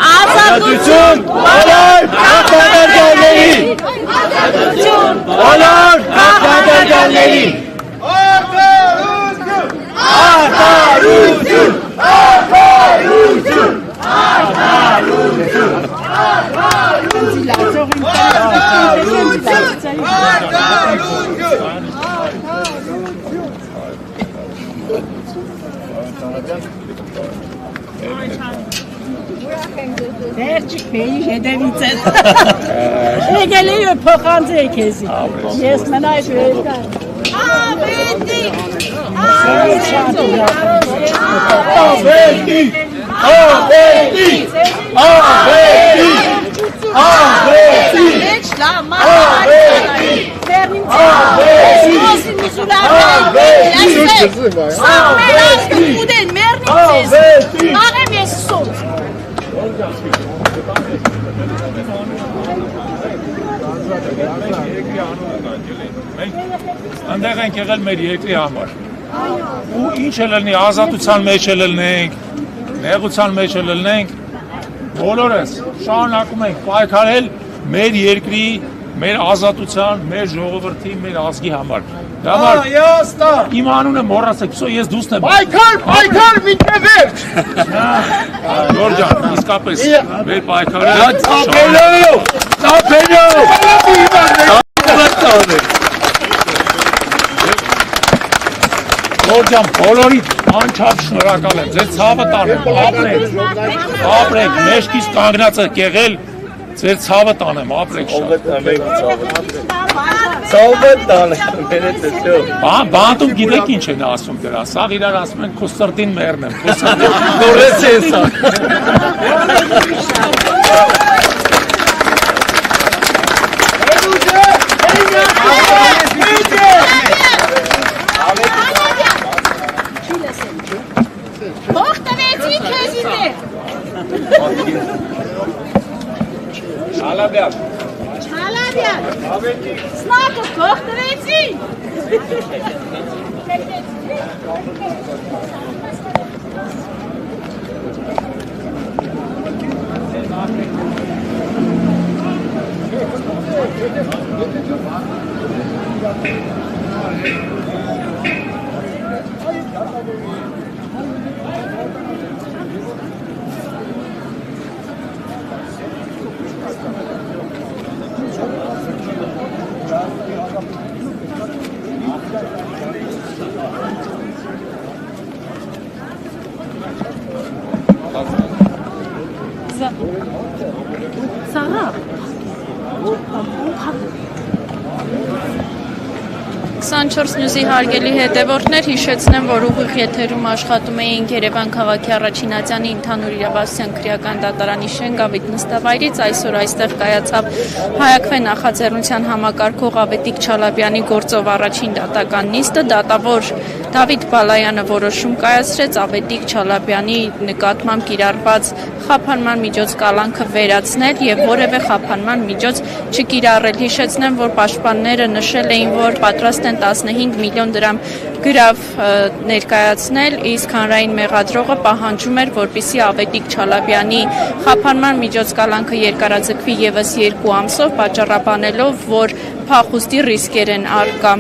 Azadություն բոլոր քաղաքացիներին Ազատություն բոլոր քաղաքացիներին Արդարություն Արդարություն Արդարություն Վերջիկ բեի հետևից է։ Եկել էի ու փոխանցի է քեզի։ Ես մնա այդ վերջան։ Ավետիկ Այնտեղ ենք եղել մեր երկրի համար ու ինչ է լինի ազատության մեջ է լինենք նեղության մեջ է լինենք բոլորս շարունակում ենք պայքարել մեր երկրի մեր ազատության մեր ժողովրդի մեր ազգի համար Համար իմ անունը մոռացեք ես դուսն եմ Պայքար մինչև վերջ Ժորժ ջան իսկապես մեր պայքարը Ժորժան բոլորիդ անչափ շնորհակալ եմ ձեր ցավը տանեմ ապրեք մեջքից կանգնած եք եղել ձեր ցավը տանեմ ապրեք շատ Ցավը տանեմ Բանտում գիտեք ինչ են ասում դրա սաղ իրար ասում են քո սրտին մեռնեմ Նորից է սա Շալաբյան Սնակը կողտրեցի Սաղա 24 նյուզի հարգելի հետևորդներ հիշեցնեմ, որ ուղիղ եթերում աշխատում էինք Երևան քաղաքի առաջին ատյանի ընդհանուր իրավասության քրեական դատարանի շենգավիթ նստավայրից այսօր այստեղ կայացավ Հայաքվե նախաձեռնության համակարգող Ավետիք Չալաբյանի գործով առաջին դատական նիստը դատավոր Դավիթ Բալայանը որոշում կայացրեց Ավետիք Չալաբյանի նկատմամբ կիրառված խափանման միջոց կալանքը վերացնել եւ որևէ խափանման միջոց չկիրառել հիշեցնեմ, որ պաշտպանները նշել էին, որ պատրաստ են 15 միլիոն դրամ գրավ ներկայացնել, իսկ հանրային մեղադրողը պահանջում էր, որպեսզի Ավետիք Չալաբյանի խափանման միջոց կալանքը երկարաձգվի եւս 2 ամսով, պատճառաբանելով, որ փախուստի ռիսկեր են առկա։